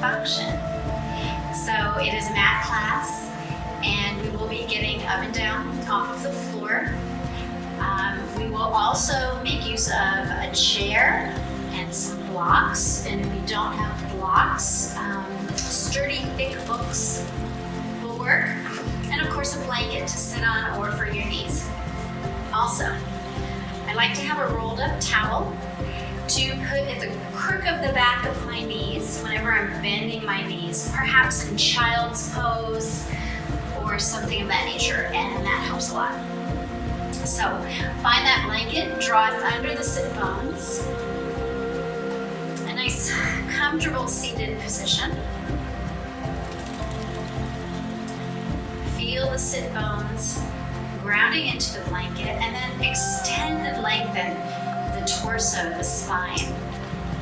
function. So it is a mat class, and we will be getting up and down off of the floor. We will also make use of a chair and some blocks, and if you don't have blocks, sturdy, thick books will work, and of course a blanket to sit on or for your knees. Also, I like to have a rolled up towel to put at the crook of the back of my knees whenever I'm bending my knees, perhaps in child's pose or something of that nature, and that helps a lot. So find that blanket, draw it under the sit bones, a nice comfortable seated position. Feel the sit bones grounding into the blanket, and then extend and lengthen the torso, the spine,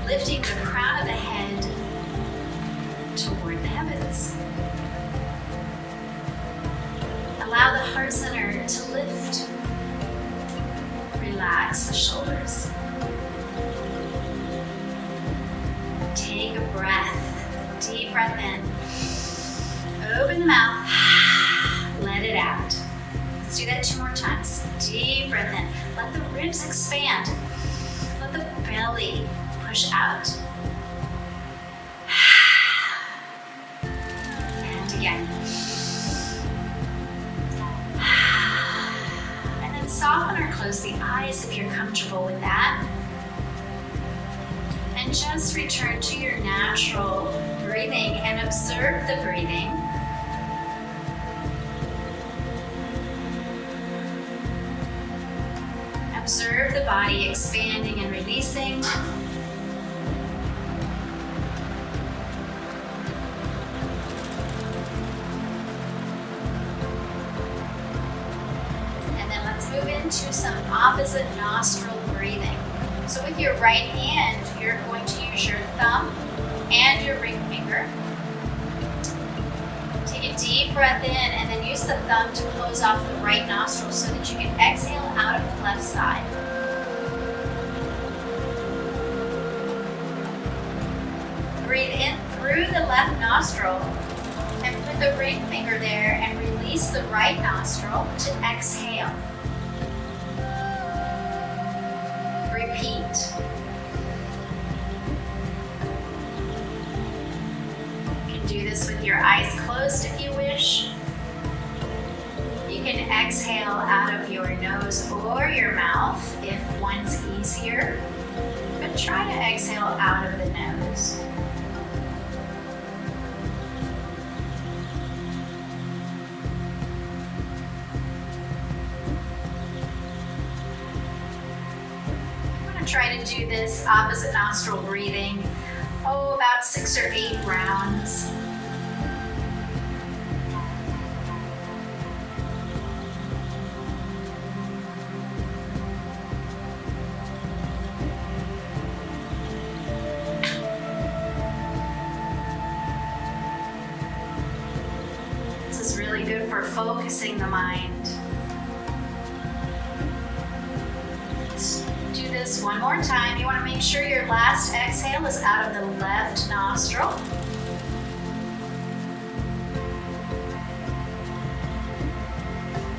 lifting the crown of the head toward the heavens. Allow the heart center to lift. Relax the shoulders. Take a breath, deep breath in. Open the mouth, let it out. Let's do that 2 more times. Deep breath in. Let the ribs expand. Let the belly push out. And again. And then soften or close the eyes if you're comfortable with that. And just return to your natural breathing and observe the breathing. Observe the body expanding and releasing. And then let's move into some opposite nostril breathing. So with your right hand, you're going to use your thumb and your ring finger. Take a deep breath in and then use the thumb to close off the right nostril so that you can exhale out of the left side. Breathe in through the left nostril and put the ring finger there and release the right nostril to exhale. Repeat. You can do this with your eyes closed if you wish. You can exhale out of your nose or your mouth if one's easier, but try to exhale out of the nose. Try to do this opposite nostril breathing, about 6 or 8 rounds. This is really good for focusing the mind. This one more time. You want to make sure your last exhale is out of the left nostril.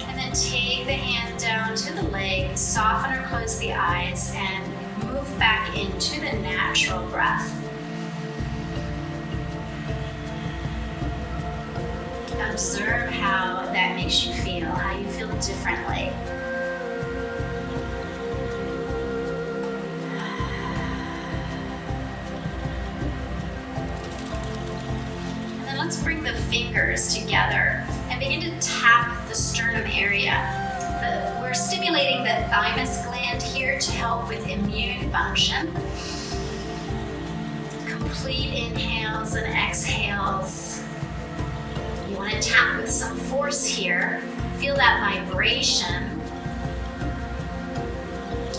And then take the hand down to the leg, soften or close the eyes, and move back into the natural breath. Observe how that makes you feel, how you feel differently. Let's bring the fingers together and begin to tap the sternum area. We're stimulating the thymus gland here to help with immune function. Complete inhales and exhales. You want to tap with some force here. Feel that vibration.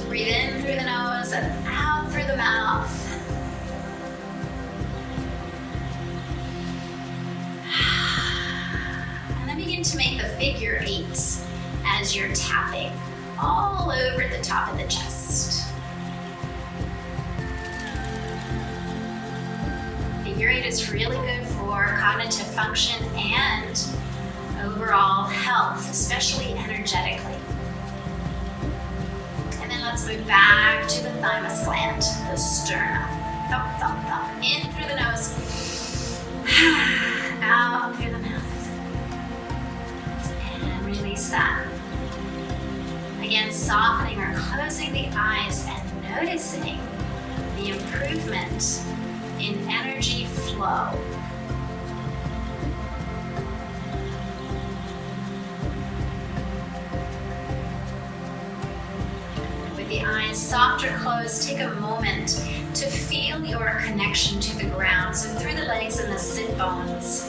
Breathe in through the nose and out through the mouth. Begin to make the figure 8s as you're tapping all over the top of the chest. Figure Urate is really good for cognitive function and overall health, especially energetically. And then let's move back to the thymus gland, the sternum. Thump, thump, thump. In through the nose, out through the mouth. And release that. Again, softening or closing the eyes and noticing the improvement in energy flow. With the eyes soft or closed, take a moment to feel your connection to the ground, so through the legs and the sit bones.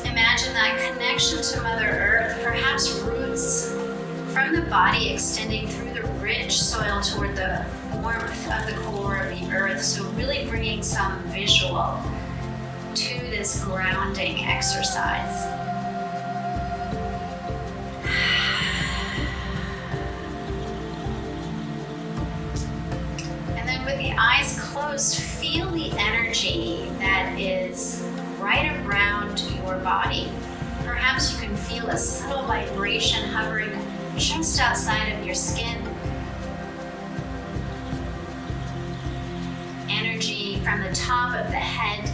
Imagine that connection to Mother Earth, perhaps roots from the body extending through the rich soil toward the warmth of the core of the earth. So really bringing some visual to this grounding exercise. And then with the eyes closed, feel the energy that is right around your body. Perhaps you can feel a subtle vibration hovering just outside of your skin. Energy from the top of the head.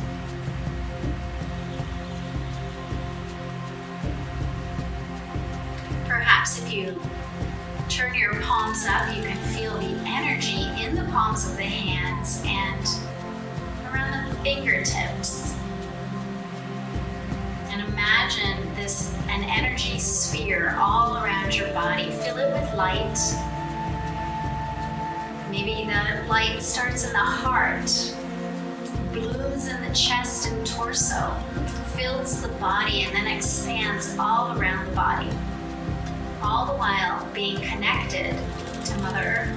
Perhaps if you turn your palms up, you can feel the energy in the palms of the hands and around the fingertips. And imagine an energy sphere all around your body. Fill it with light. Maybe the light starts in the heart, blooms in the chest and torso, fills the body, and then expands all around the body, all the while being connected to Mother Earth.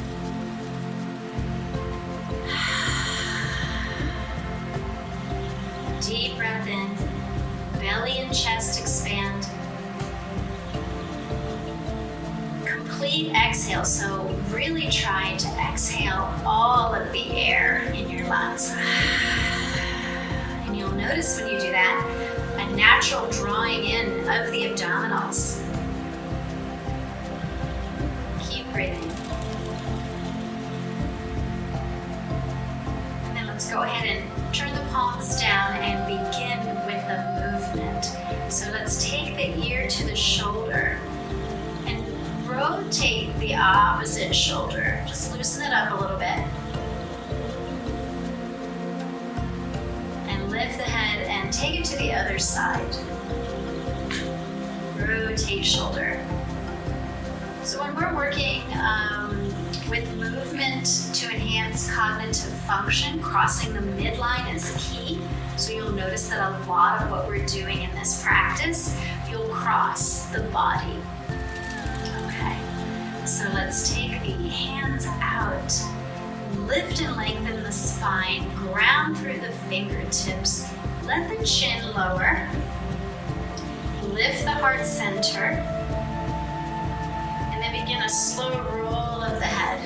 Deep breath in, belly and chest expand. Complete exhale, so really try to exhale all of the air in your lungs. And you'll notice when you do that, a natural drawing in of the abdominals. Keep breathing. And then let's go ahead and turn the palms down and begin with the movement. So let's take the ear to the shoulder and rotate the opposite shoulder. Just loosen it up a little bit. And lift the head and take it to the other side. Rotate shoulder. So when we're working with movement to enhance cognitive function, crossing the midline is key. So you'll notice that a lot of what we're doing in this practice, you'll cross the body. Okay, so let's take the hands out, lift and lengthen the spine, ground through the fingertips, let the chin lower, lift the heart center, and then begin a slow roll of the head.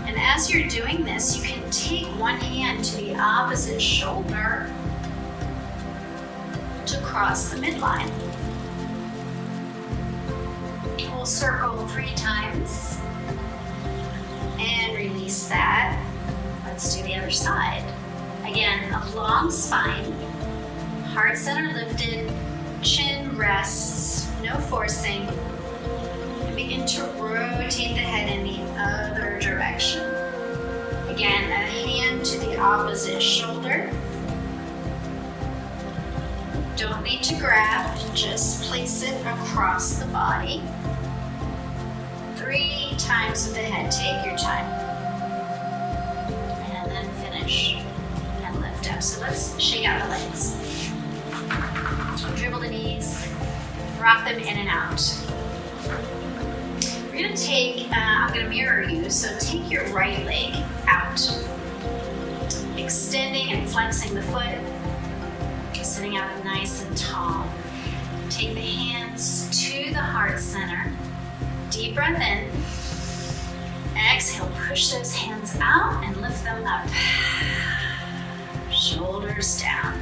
And as you're doing this, you can take one hand to the opposite shoulder to cross the midline. We'll circle 3 times and release that. Let's do the other side. Again, a long spine, heart center lifted, chin rests, no forcing. And begin to rotate the head in the other direction. Again, a hand to the opposite shoulder. Don't need to grab, just place it across the body. 3 times with the head, take your time. And then finish and lift up. So let's shake out the legs. Dribble the knees, rock them in and out. We're gonna take, I'm gonna mirror you, so take your right leg out. Extending and flexing the foot, sitting up nice and tall. Take the hands to the heart center. Deep breath in. Exhale, push those hands out and lift them up. Shoulders down.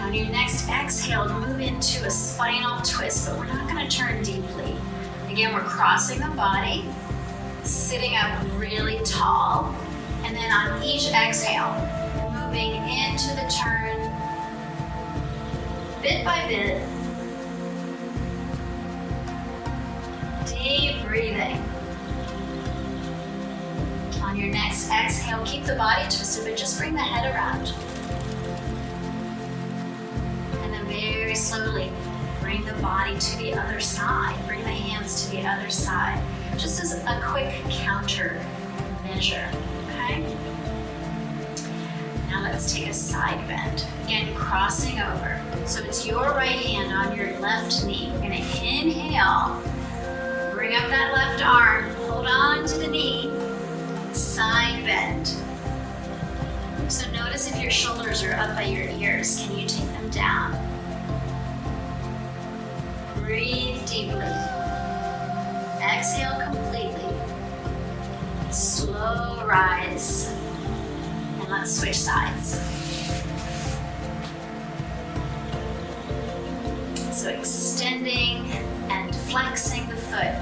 On your next exhale, move into a spinal twist, but we're not going to turn deeply. Again, we're crossing the body, sitting up really tall, and then on each exhale, moving into the turn, bit by bit. Deep breathing. On your next exhale, keep the body twisted, but just bring the head around. And then very slowly, bring the body to the other side. Bring the hands to the other side. Just as a quick counter measure, okay? Now let's take a side bend. Again, crossing over. So it's your right hand on your left knee. We're gonna inhale. Bring up that left arm. Hold on to the knee. Side bend. So notice if your shoulders are up by your ears. Can you take them down? Breathe deeply. Exhale completely. Slow rise. And let's switch sides. So extending and flexing the foot.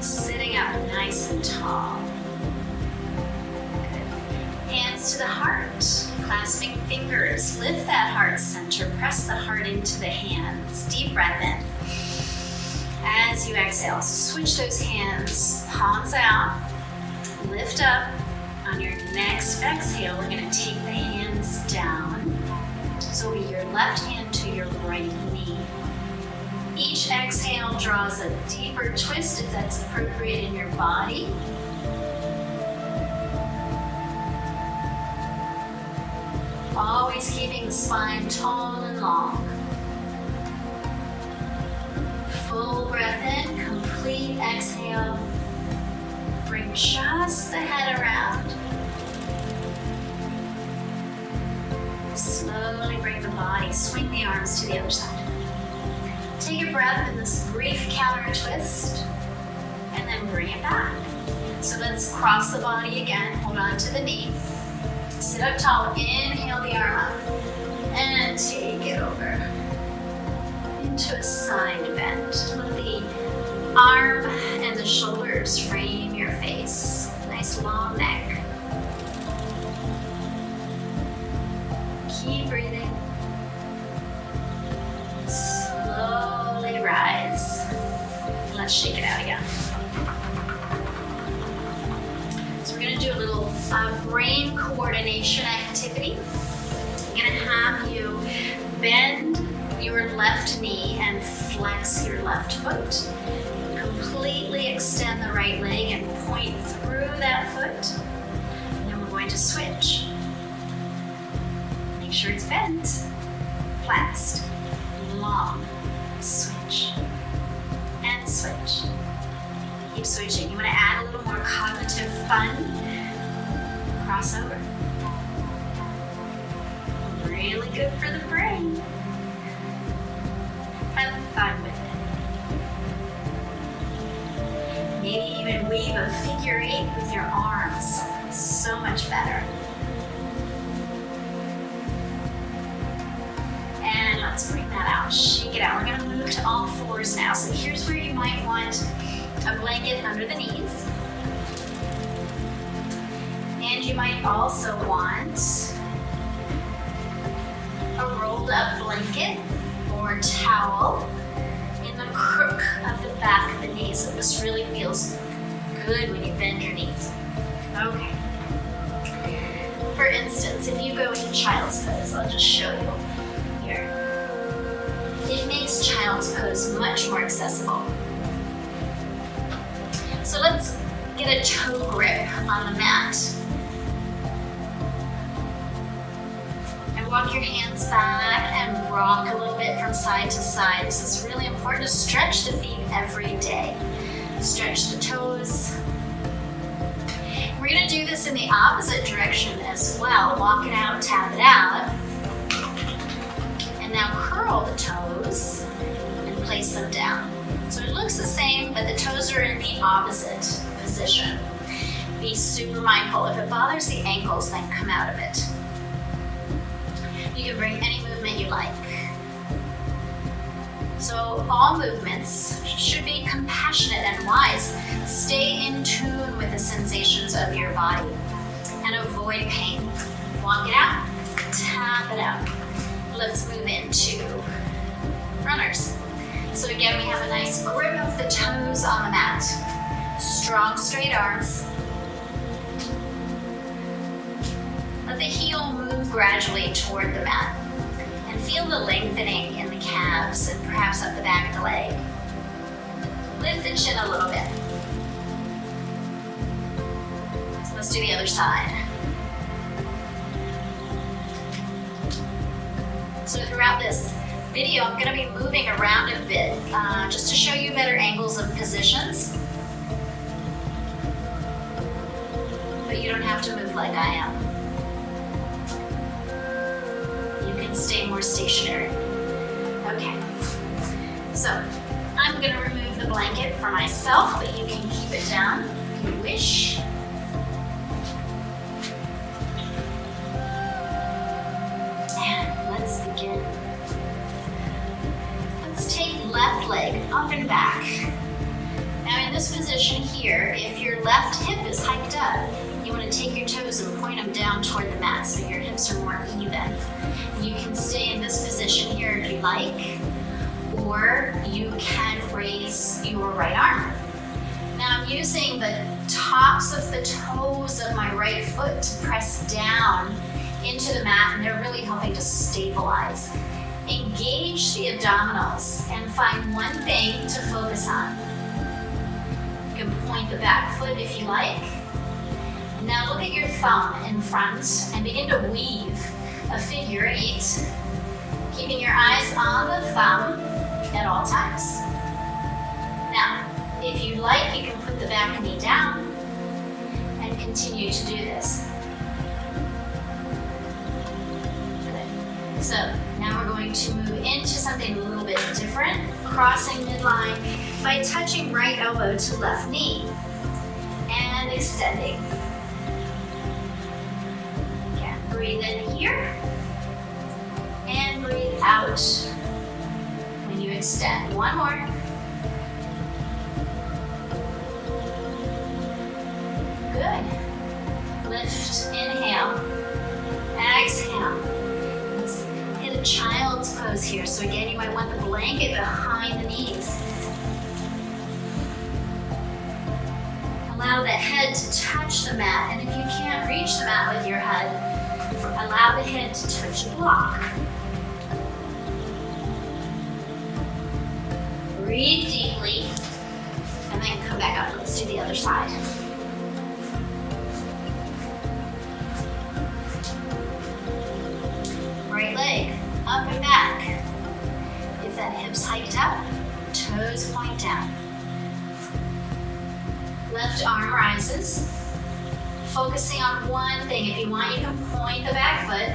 Sitting up nice and tall. Good. Hands to the heart. Clasping fingers. Lift that heart center. Press the heart into the hands. Deep breath in. As you exhale, switch those hands, palms out, lift up. On your next exhale, we're going to take the hands down. So it'll be your left hand to your right knee. Each exhale draws a deeper twist if that's appropriate in your body. Always keeping the spine tall and long. Full breath in, complete exhale. Bring just the head around. Slowly bring the body, swing the arms to the other side. Take a breath in this brief counter twist, and then bring it back. So let's cross the body again, hold on to the knee. Sit up tall, inhale the arm up, and take it over. Into a side bend. Let the arm and the shoulders frame your face. Nice long neck. Keep breathing. Slowly rise. Let's shake it out again. So we're going to do a little brain coordination activity. I'm going to have you bend your left knee and flex your left foot. Completely extend the right leg and point through that foot. And then we're going to switch. Make sure it's bent, flexed, long. Switch and switch. Keep switching. You want to add a little more cognitive fun. Cross over. Really good for the brain. Have fun with it. Maybe even weave a figure eight with your arms. So much better. And let's bring that out. Shake it out. We're going to move to all fours now. So here's where you might want a blanket under the knees. And you might also want a rolled up blanket or towel in the crook of the back of the knee. So this really feels good when you bend your knees. Okay. For instance, if you go into child's pose, I'll just show you here. It makes child's pose much more accessible. So let's get a toe grip on the mat. And walk your hands back and rock a little bit from side to side. This is really important to stretch the feet every day. Stretch the toes. We're going to do this in the opposite direction as well. Walk it out, tap it out. And now curl the toes and place them down. So it looks the same, but the toes are in the opposite position. Be super mindful. If it bothers the ankles, then come out of it. You can bring any movement you like. So all movements should be compassionate and wise. Stay in tune with the sensations of your body and avoid pain. Walk it out, tap it out. Let's move into runners. So again, we have a nice grip of the toes on the mat. Strong, straight arms. Let the heel move gradually toward the mat. And feel the lengthening in the calves and perhaps up the back of the leg. Lift the chin a little bit. Let's do the other side. So throughout this video, I'm going to be moving around a bit just to show you better angles of positions. But you don't have to move like I am. You can stay more stationary. Okay. So I'm going to remove the blanket for myself, but you can keep it down if you wish. And let's begin. Let's take left leg up and back. Now in this position here, if your left hip is hiked up, you want to take your toes and point them down toward the mat so your hips are more even. You can stay in this position here if you like, or you can raise your right arm. Now I'm using the tops of the toes of my right foot to press down into the mat, and they're really helping to stabilize. Engage the abdominals and find one thing to focus on. You can point the back foot if you like. Now look at your thumb in front and begin to weave a figure 8, keeping your eyes on the thumb at all times. Now, if you like, you can put the back knee down and continue to do this. Good. So now we're going to move into something a little bit different, crossing midline by touching right elbow to left knee and extending. Again, breathe in here and breathe out when you extend. One more. Good. Lift, inhale, exhale. Let's hit a child's pose here. So again, you might want the blanket behind the knees. Allow the head to touch the mat, and if you can't reach the mat with your head, allow the head to touch the block. Breathe deeply, and then come back up. Let's do the other side. Right leg, up and back. If that hip's hiked up, toes point down. Left arm rises, focusing on one thing. If you want, you can point the back foot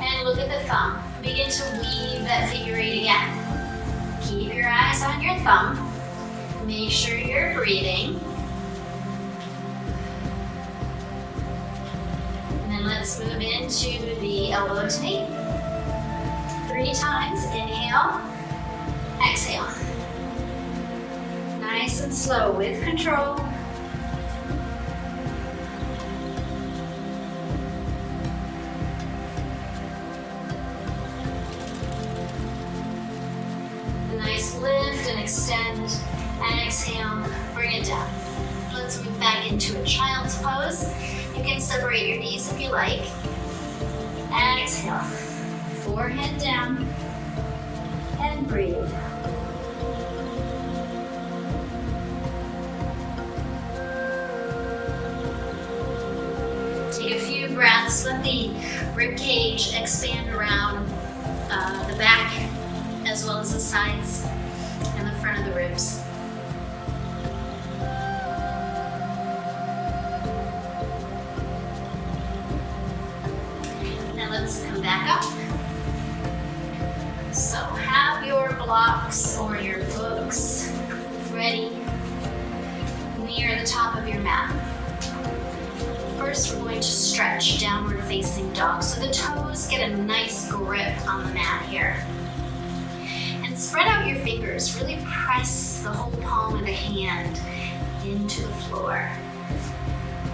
and look at the thumb. Begin to weave that figure 8 again. Keep your eyes on your thumb. Make sure you're breathing. And then let's move into the elbow to knee. 3 times. Inhale, exhale. Nice and slow with control. A nice lift and extend and exhale, bring it down. Let's move back into a child's pose. You can separate your knees if you like. And exhale. Forehead down and breathe. Take a few breaths. Let the rib cage expand around the back as well as the sides and the front of the ribs. Now let's come back up. So have your blocks or your book top of your mat. First, we're going to stretch downward facing dog. So the toes get a nice grip on the mat here. And spread out your fingers. Really press the whole palm of the hand into the floor.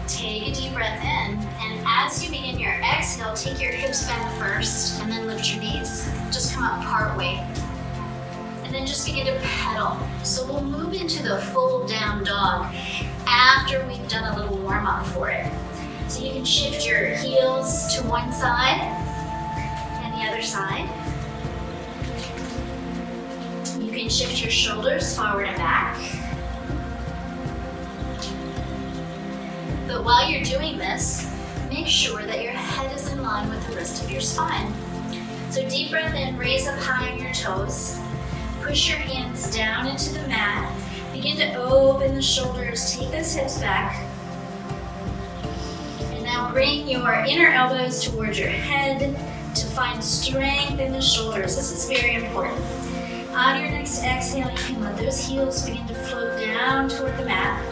Take a deep breath in, and as you begin your exhale, take your hips bend first, and then lift your knees. Just come up part way. And then just begin to pedal. So we'll move into the full down dog after we've done a little warm up for it. So you can shift your heels to one side and the other side. You can shift your shoulders forward and back. But while you're doing this, make sure that your head is in line with the rest of your spine. So deep breath in, raise up high on your toes. Push your hands down into the mat. Begin to open the shoulders, take those hips back. And now bring your inner elbows towards your head to find strength in the shoulders. This is very important. On your next exhale, you can let those heels begin to float down toward the mat.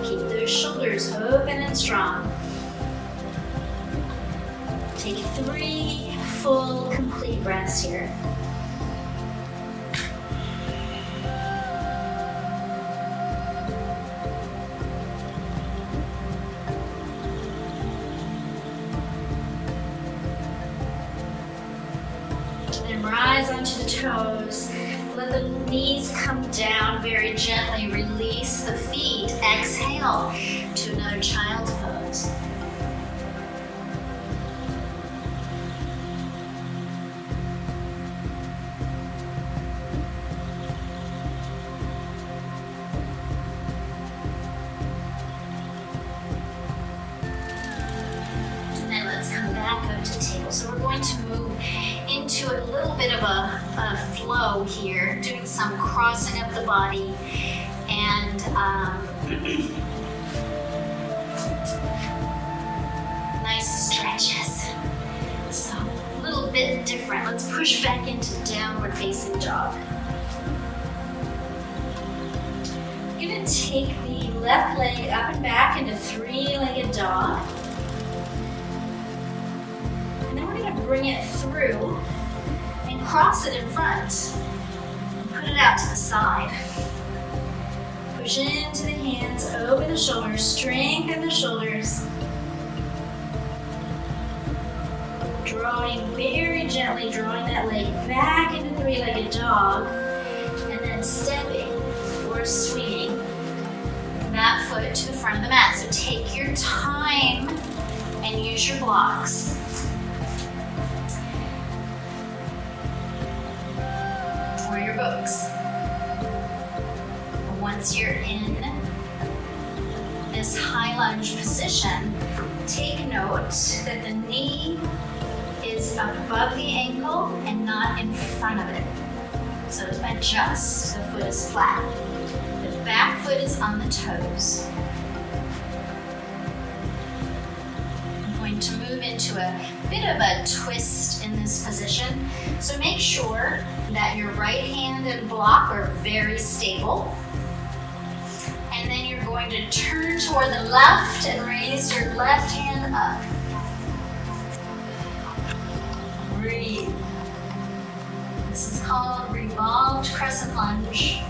Keep those shoulders open and strong. Take 3 full, complete breaths here. Then rise onto the toes. Let the knees come down very gently. Release the feet. Exhale to another child's pose. And then let's come back up to table. So we're going to move into a little bit of a flow here, doing some crossing up the body and nice stretches. So a little bit different. Let's push back into downward facing dog. You're going to take the left leg up and back into 3-legged dog. And then we're going to bring it through and cross it in front. And put it out to the side. Push into the hands, open the shoulders, strengthen the shoulders. Drawing very gently, drawing that leg back into 3-legged dog. And then stepping or swinging that foot to the front of the mat. So take your time and use your blocks. Or your books. Once you're in this high lunge position, take note that the knee is above the ankle and not in front of it. So adjust, the foot is flat. The back foot is on the toes. I'm going to move into a bit of a twist in this position. So make sure that your right hand and block are very stable. And then you're going to turn toward the left and raise your left hand up. Breathe. This is called revolved crescent lunge.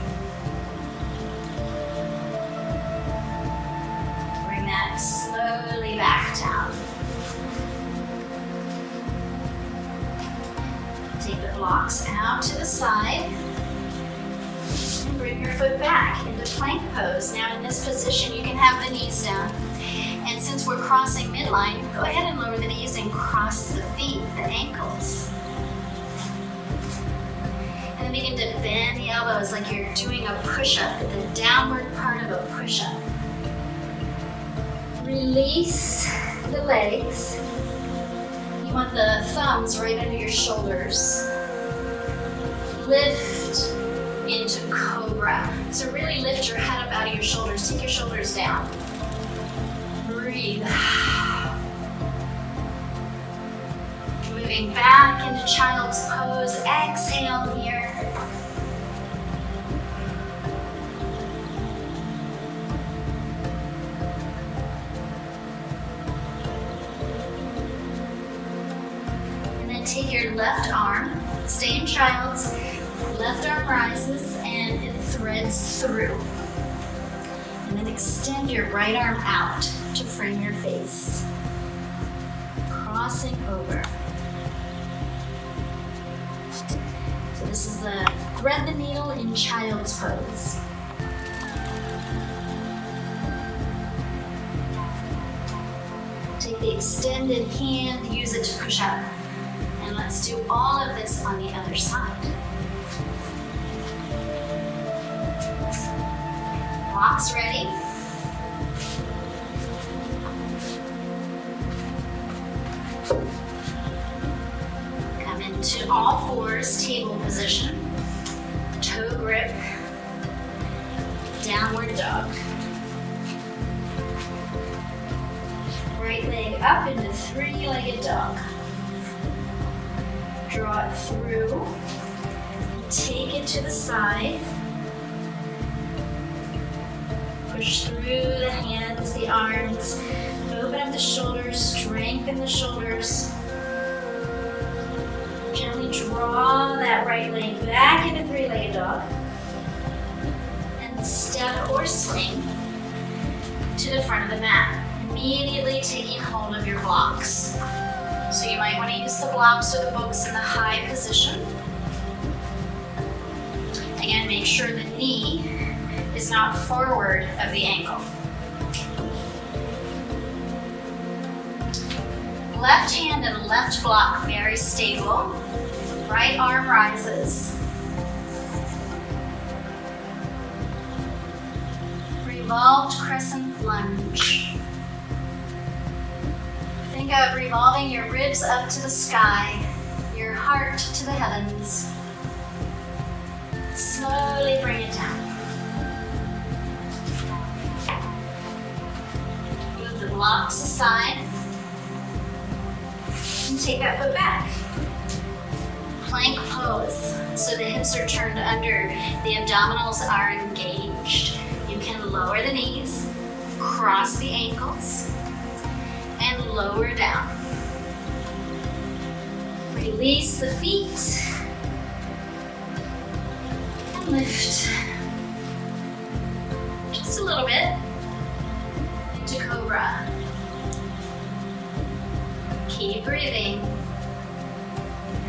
Bring that slowly back down. Take the blocks out to the side. And bring your foot back into plank pose. Now in this position, you can have the knees down. And since we're crossing midline, go ahead and lower the knees and cross the feet, the ankles. And then begin to bend the elbows like you're doing a push-up, the downward part of a push-up. Release the legs. You want the thumbs right under your shoulders. Lift into cobra. So really lift your head up out of your shoulders. Take your shoulders down. Breathe. Moving back into child's pose. Exhale here. then take your left arm, stay in child's, left arm rises and it threads through. And then extend your right arm out to frame your face. Crossing over. So this is the thread the needle in child's pose. Take the extended hand, use it to push up. And let's do all of this on the other side. Blocks ready. Come into all fours, table position. Toe grip. Downward dog. Right leg up into three-legged dog. Draw it through. Take it to the side. Push through the hands, the arms. Open up the shoulders, strengthen the shoulders. Gently draw that right leg back into three-legged dog. And step or swing to the front of the mat. Immediately taking hold of your blocks. So you might want to use the blocks or the books in the high position. Again, make sure the knee is not forward of the ankle. Left hand and left block very stable. Right arm rises. Revolved crescent lunge. Think of revolving your ribs up to the sky, your heart to the heavens. Slowly bring it down. Move the blocks aside and take that foot back. Plank pose, so the hips are turned under, the abdominals are engaged. You can lower the knees, cross the ankles, and lower down. Release the feet and lift. Just a little bit into cobra. Keep breathing.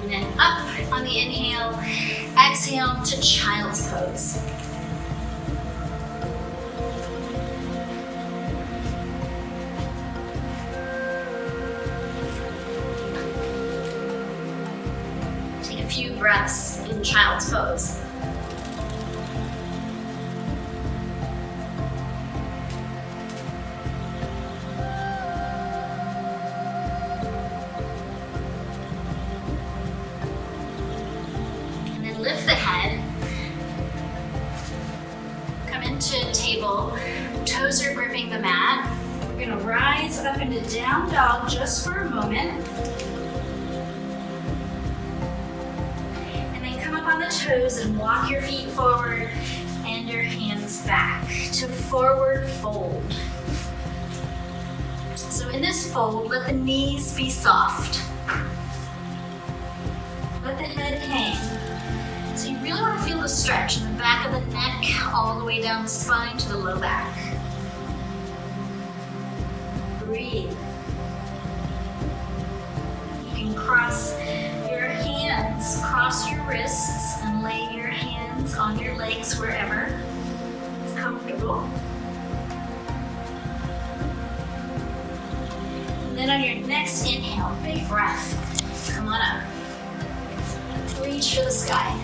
And then up on the inhale, exhale to child's pose. Few breaths in child's pose. And then lift the head. Come into table. Toes are gripping the mat. We're going to rise up into down dog just for a moment. On the toes and walk your feet forward and your hands back to forward fold. So in this fold, let the knees be soft. Let the head hang. So you really want to feel the stretch in the back of the neck all the way down the spine to the low back. Breathe. You can cross your hands, cross your wrists, and lay your hands on your legs wherever it's comfortable. And then on your next inhale, big breath. Come on up. Reach for the sky.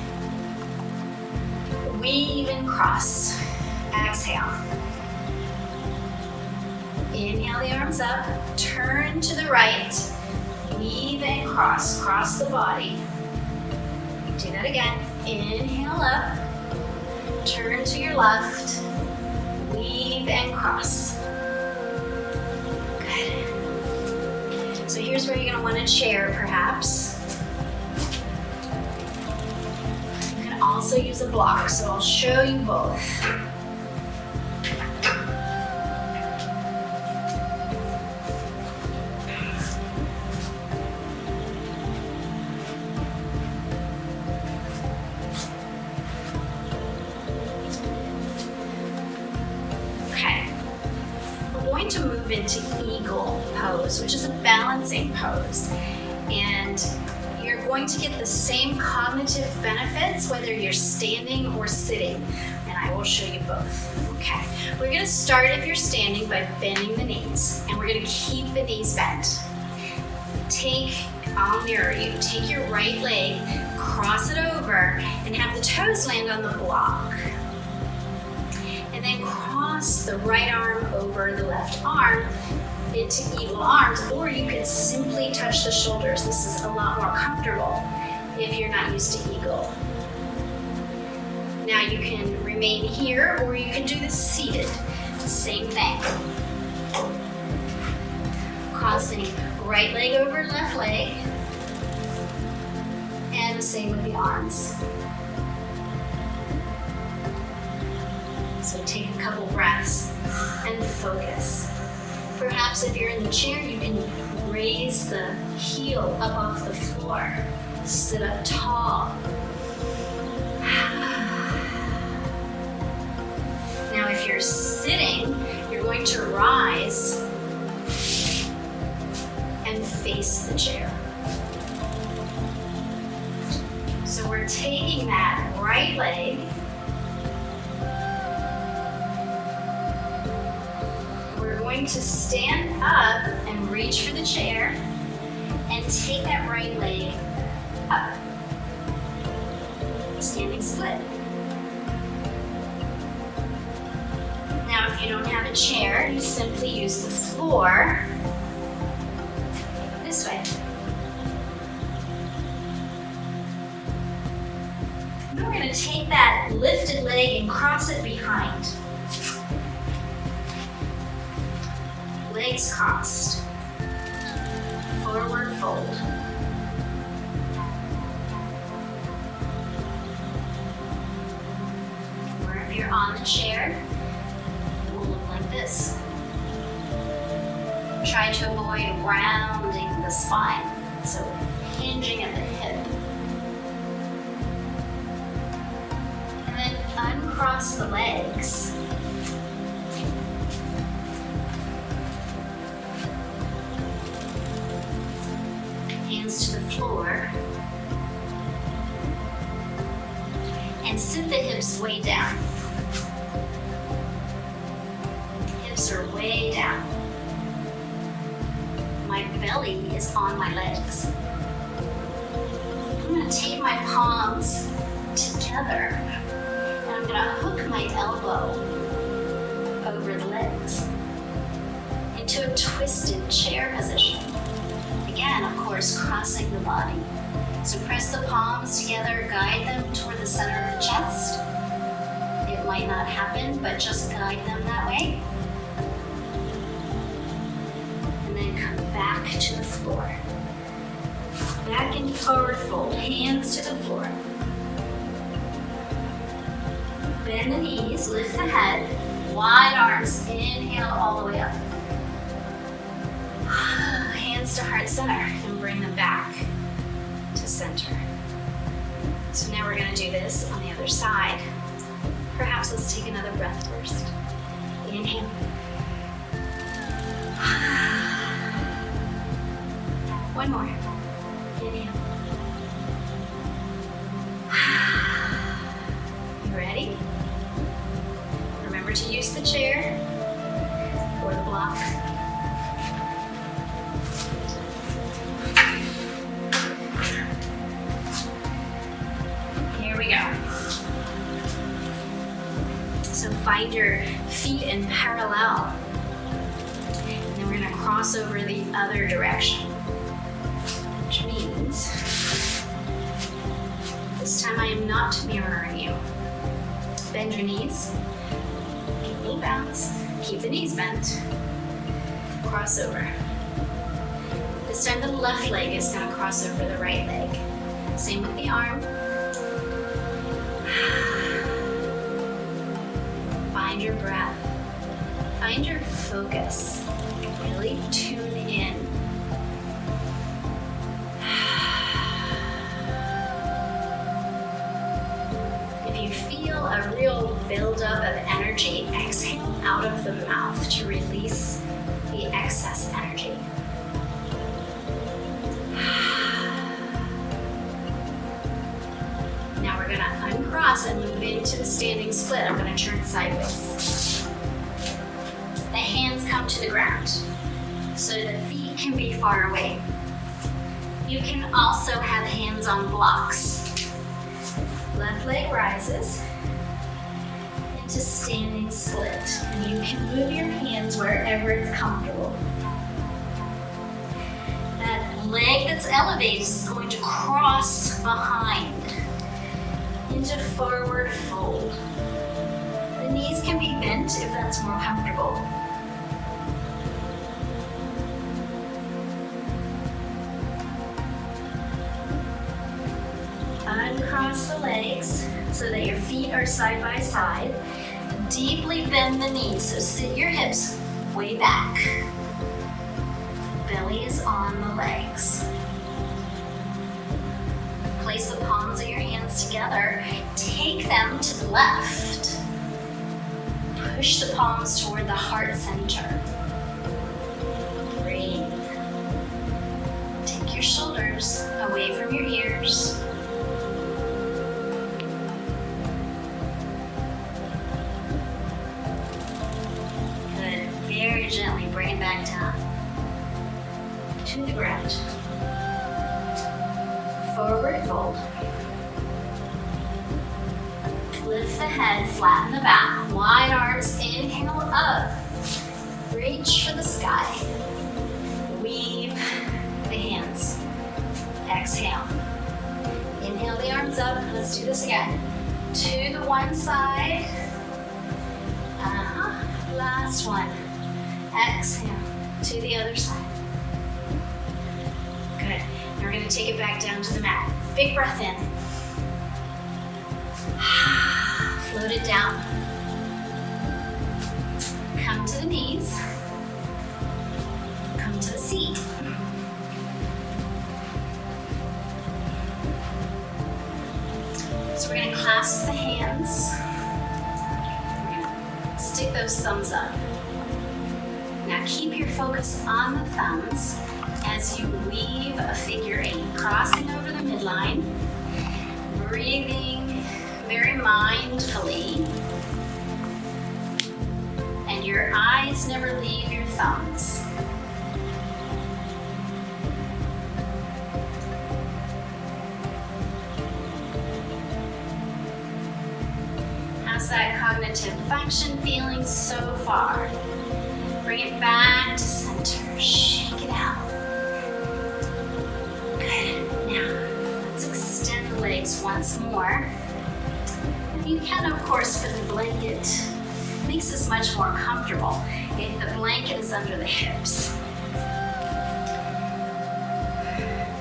Weave and cross. Exhale. Inhale the arms up. Turn to the right. Weave and cross. Cross the body. Do that again. Inhale up. Turn to your left. Weave and cross. Good. So here's where you're going to want a chair, perhaps. You can also use a block, so I'll show you both. move into eagle pose, which is a balancing pose. And you're going to get the same cognitive benefits whether you're standing or sitting. And I will show you both. Okay, we're going to start if you're standing by bending the knees, and we're going to keep the knees bent. I'll mirror you. Take your right leg, cross it over, and have the toes land on the block. And then cross the right arm over the left arm into eagle arms, or you can simply touch the shoulders. This is a lot more comfortable if you're not used to eagle. Now you can remain here, or you can do this seated. Same thing. Crossing right leg over left leg, and the same with the arms. So take a couple breaths and focus. Perhaps if you're in the chair, you can raise the heel up off the floor. Sit up tall. Now if you're sitting, you're going to rise and face the chair. So we're taking that right leg, we're going to stand up and reach for the chair and take that right leg up. Standing split. Now if you don't have a chair, you simply use the floor this way. Then we're going to take that lifted leg and cross it behind. Legs crossed. Forward fold. Or if you're on the chair, it will look like this. Try to avoid rounding the spine, so hinging at the hip. And then uncross the legs. Hands to the floor. And sit the hips way down. Hips are way down. My belly is on my legs. I'm going to take my palms together, and I'm going to hook my elbow over the legs into a twisted chair position. Again, of course, crossing the body. So press the palms together, guide them toward the center of the chest. It might not happen, but just guide them that way. And then come back to the floor. Back into forward fold, hands to the floor. Bend the knees, lift the head, wide arms, inhale all the way up. Hands to heart center and bring them back to center. So now we're going to do this on the other side. Perhaps let's take another breath first. Inhale. One more. Inhale. You ready? Remember to use the chair or the block. Here we go. So find your feet in parallel. And then we're going to cross over the other direction. Which means this time I am not mirroring you. Bend your knees. Give a little bounce. Keep the knees bent. Cross over. This time the left leg is going to cross over the right leg. Same with the arm. Find your breath. Find your focus. Really tune in. If you feel a real buildup of energy, exhale out of the mouth to release the across and move into the standing split. I'm going to turn sideways. The hands come to the ground so the feet can be far away. You can also have hands on blocks. Left leg rises into standing split, and you can move your hands wherever it's comfortable. That leg that's elevated is going to cross behind into forward fold. The knees can be bent if that's more comfortable. Uncross the legs so that your feet are side by side. Deeply bend the knees, so sit your hips way back. Belly is on the legs. Place the palms of your hands together. Take them to the left. Push the palms toward the heart center. Breathe. Take your shoulders away from your ears. Good. Very gently bring it back down to the ground. Forward fold. Lift the head, flatten the back. Wide arms, inhale up. Reach for the sky. Weave the hands. Exhale. Inhale the arms up. Let's do this again. To the one side. Last one. Exhale to the other side. Good. Now we're going to take it back down to the mat. Big breath in. Float it down. Come to the knees. Come to the seat. So we're going to clasp the hands. We're going to stick those thumbs up. Now keep your focus on the thumbs as you weave a figure 8, crossing over the midline, breathing very mindfully, and your eyes never leave your thumbs. How's that cognitive function feeling so far? Bring it back to center. Shake it out. Good. Now, let's extend the legs once more. And you can, of course, put the blanket. It makes this much more comfortable if the blanket is under the hips.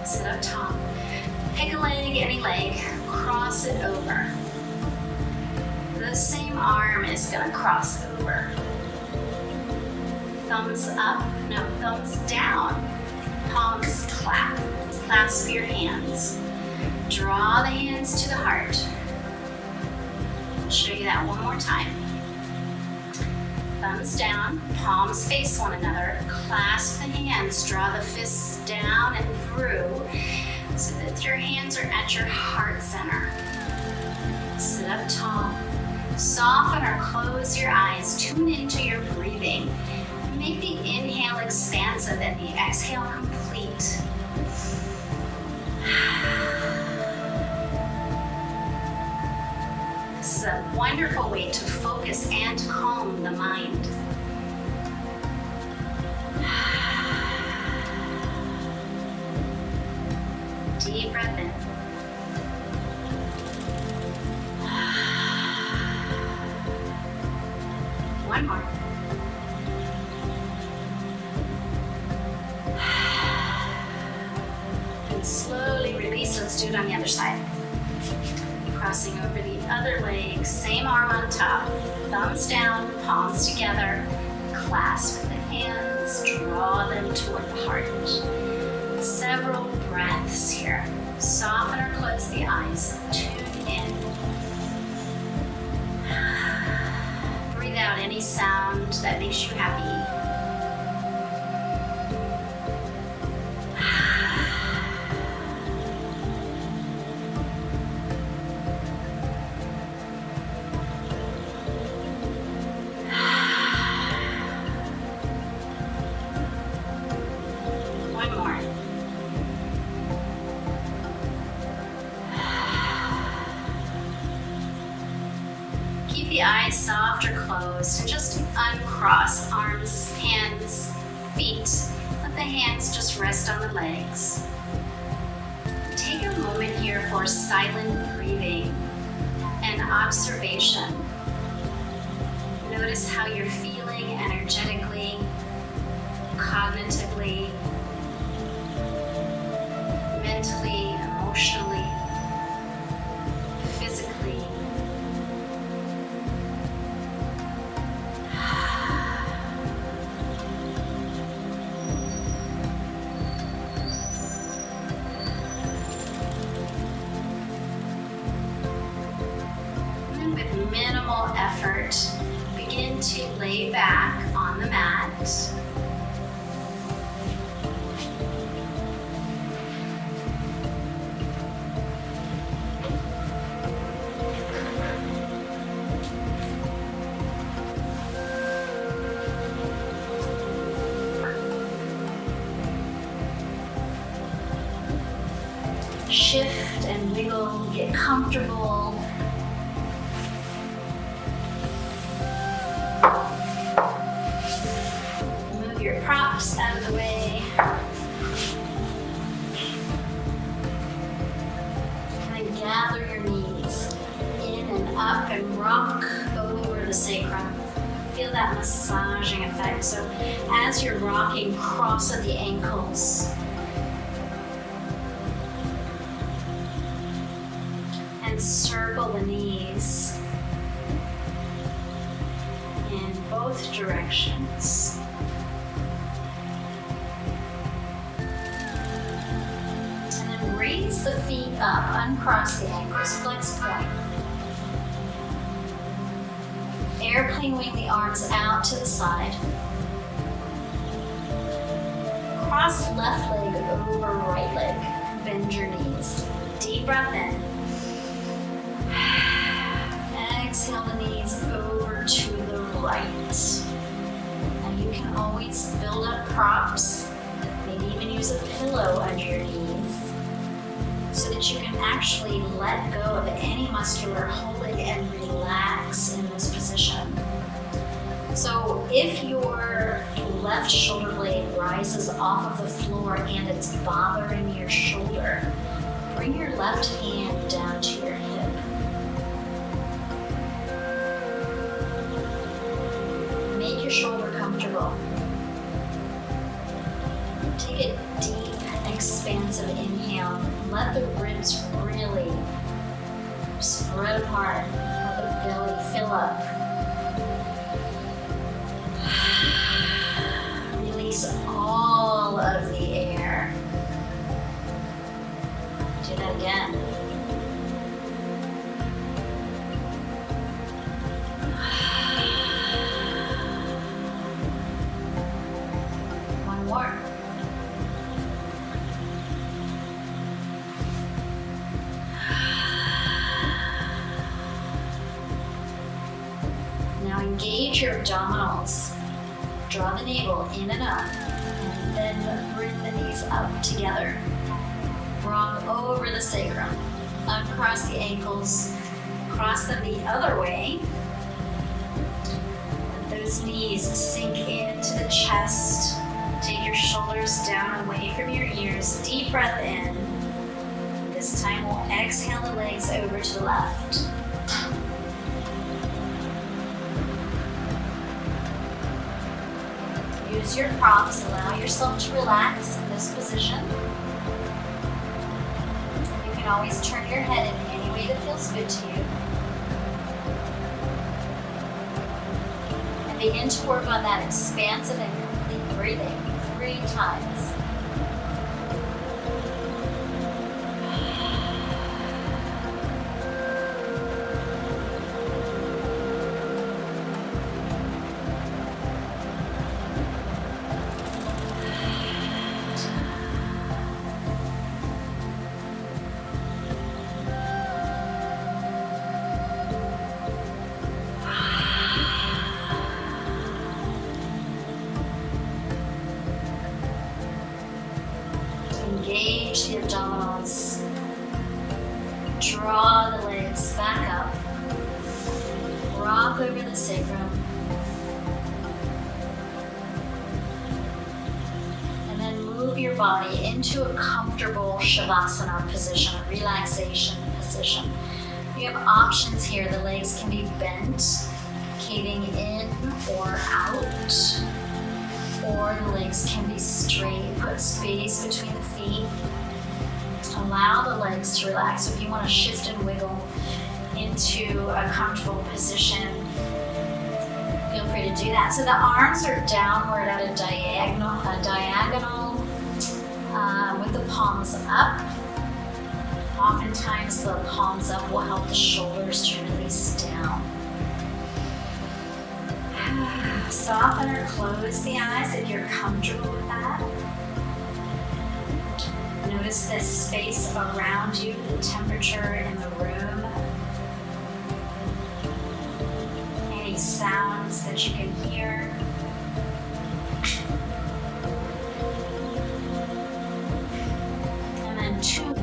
Sit up tall. Pick a leg, any leg, cross it over. The same arm is going to cross over. Thumbs up, no, thumbs down. Palms clap. Clasp your hands. Draw the hands to the heart. I'll show you that one more time. Thumbs down, palms face one another. Clasp the hands. Draw the fists down and through so that your hands are at your heart center. Sit up tall. Soften or close your eyes. Tune into your breathing. Make the inhale expansive and the exhale complete. This is a wonderful way to focus and calm the mind. Deep breath in. One more. And slowly release. Let's do it on the other side. Crossing over the other leg, same arm on top. Thumbs down, palms together. Clasp the hands, draw them toward the heart. Several breaths here. Soften or close the eyes. Tune in. Breathe out any sound that makes you happy. the eyes soft or closed, and just uncross arms, hands, feet. Let the hands just rest on the legs. Take a moment here for silent breathing and observation. Notice how you're feeling energetically, cognitively, mentally, emotionally, physically. And with minimal effort, begin to lay back on the mat. Shift and wiggle, get comfortable. Move your props out of the way. And then gather your knees in and up and rock over the sacrum. Feel that massaging effect. So as you're rocking, cross at the ankles. And circle the knees in both directions. And then raise the feet up, uncross the ankles, flex point. Airplane wing the arms out to the side. Cross left leg over right leg. Bend your knees. Deep breath in. Exhale the knees over to the right. And you can always build up props, maybe even use a pillow under your knees so that you can actually let go of any muscular holding and relax in this position. So if your left shoulder blade rises off of the floor and it's bothering your shoulder, bring your left hand down to your hip. Make your shoulder comfortable. Take a deep, expansive inhale. Let the ribs really spread apart. Let the belly fill up. Release all of the air. Do that again. One more. Now engage your abdominals. Draw the navel in and up, and then bring the knees up together. Rock over the sacrum. Uncross the ankles. Cross them the other way. Let those knees sink into the chest. Take your shoulders down away from your ears. Deep breath in. This time we'll exhale the legs over to the left. Use your props. Allow yourself to relax in this position. You can always turn your head in any way that feels good to you. And begin to work on that expansive and complete breathing 3 times. Engage the abdominals. Draw the legs back up. rock over the sacrum. And then move your body into a comfortable Shavasana position, a relaxation position. You have options here. The legs can be bent, caving in or out, or the legs can be straight. Put space between the feet. Allow the legs to relax. So if you want to shift and wiggle into a comfortable position, feel free to do that. So the arms are downward at a diagonal with the palms up. Oftentimes the palms up will help the shoulders to release down. Soften or close the eyes if you're comfortable with that. Notice this space around you, the temperature in the room. Any sounds that you can hear. And then tune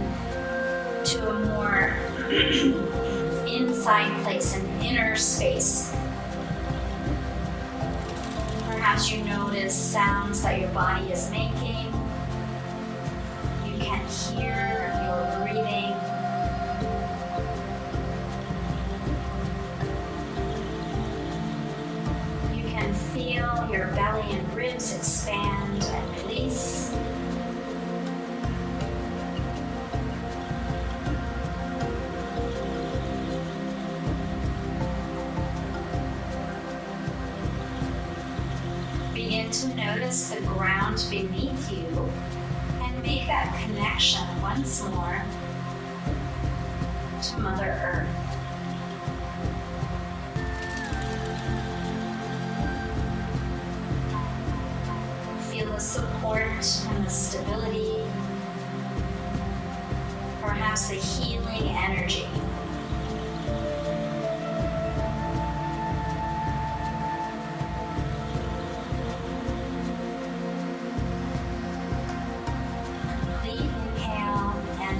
to a more inside place, an inner space. Perhaps you notice sounds that your body is making. You can hear your breathing. You can feel your belly and ribs expand and release. Begin to notice the ground beneath you and make that connection once more to Mother Earth. Feel the support and the stability, perhaps the healing energy.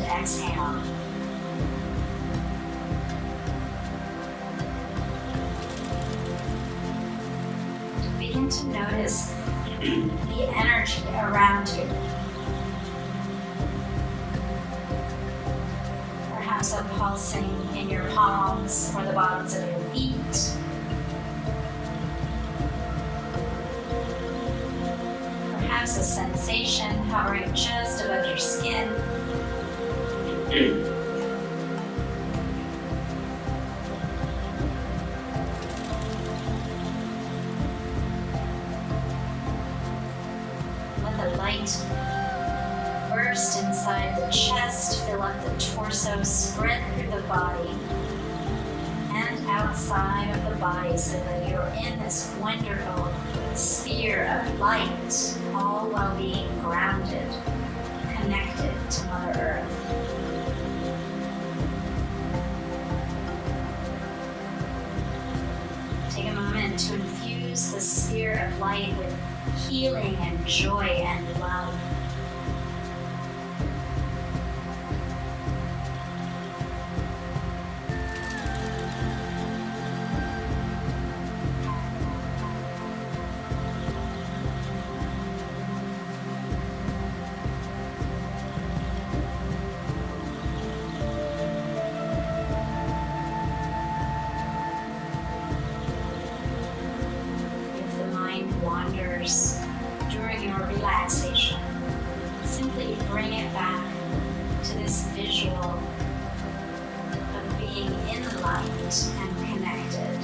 Exhale. Begin to notice the energy around you. Perhaps a pulsing in your palms or the bottoms of your feet. Perhaps a sensation hovering just above your skin. Let the light burst inside the chest, fill up the torso, spread through the body and outside of the body so that you're in this wonderful sphere of light, all while being grounded, connected to Mother Earth. Take a moment to infuse the sphere of light with healing and joy and love. Wanders during your relaxation, simply bring it back to this visual of being in the light and connected.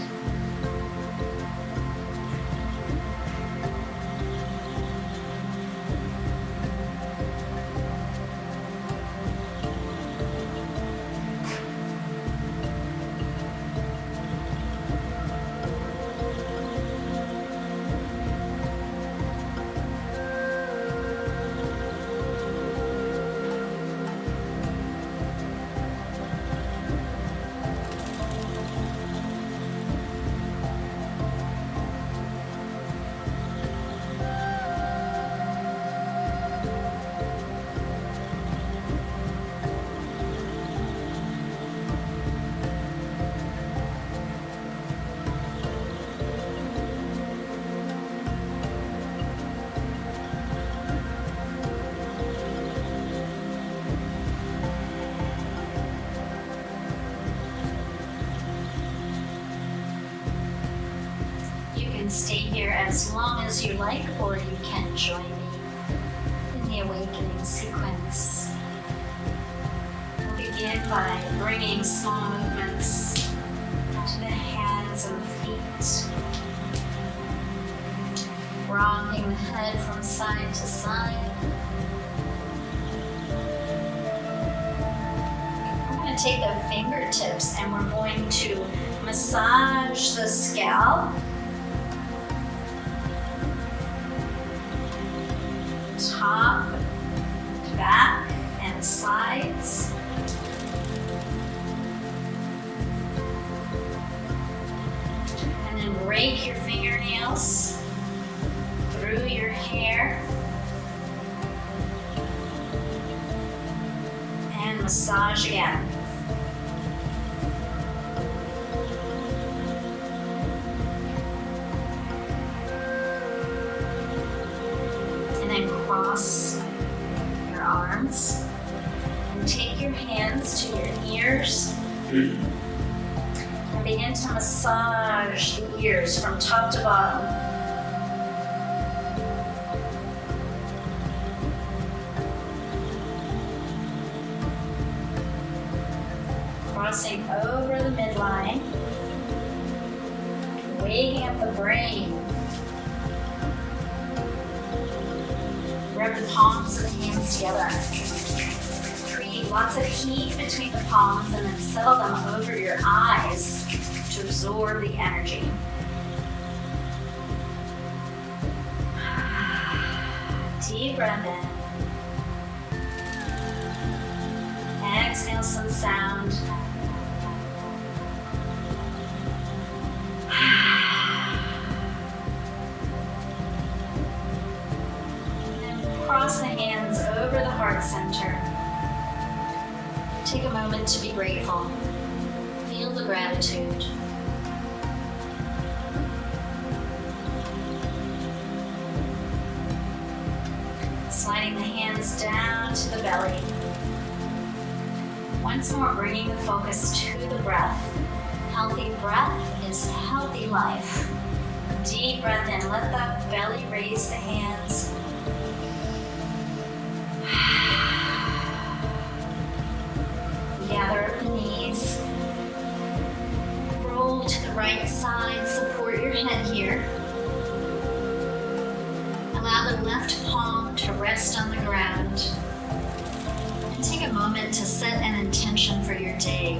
stay here as long as you like, or you can join me in the awakening sequence. We'll begin by bringing small movements to the hands and feet, rocking the head from side to side. We're going to take the fingertips and we're going to massage the scalp, top, back, and sides. And then rake your fingernails through your hair and massage again. Cross your arms and take your hands to your ears and begin to massage the ears from top to bottom. Crossing over the midline, waking up the brain. Rub the palms of the hands together. Create lots of heat between the palms and then settle them over your eyes to absorb the energy. Deep breath in. Exhale some sound. Cross the hands over the heart center. Take a moment to be grateful. Feel the gratitude. Sliding the hands down to the belly. Once more, bringing the focus to the breath. Healthy breath is healthy life. Deep breath in. Let that belly raise the hands. Gather up the knees. Roll to the right side. Support your head here. Allow the left palm to rest on the ground. And take a moment to set an intention for your day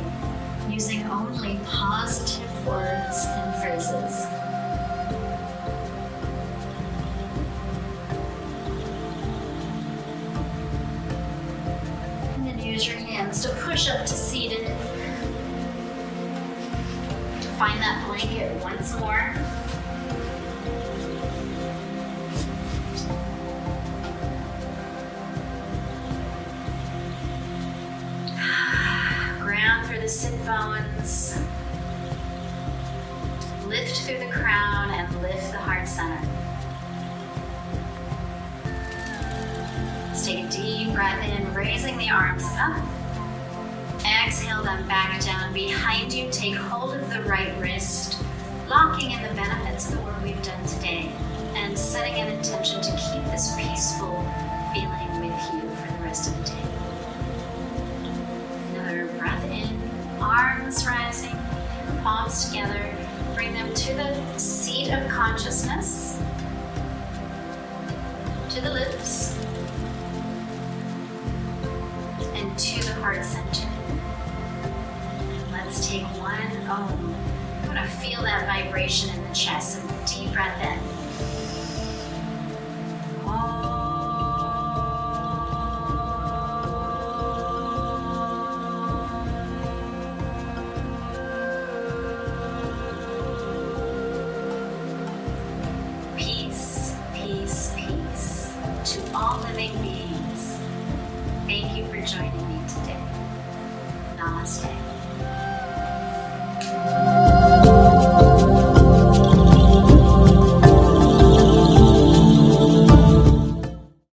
using only positive words and phrases. Use your hands to push up to seated. Find that blanket once more. Ground through the sit bones. Lift through the crown and lift the heart center. Let's take a deep breath in, raising the arms up. Exhale them back down behind you. Take hold of the right wrist, locking in the benefits of the work we've done today, and setting an intention to keep this peaceful feeling with you for the rest of the day. Another breath in, arms rising, palms together. Bring them to the seat of consciousness, to the lips, and to the heart center. Let's take one Om. You want to feel that vibration in the chest. So deep breath in. Peace, peace, peace to all living beings. Thank you for joining me today. Namaste.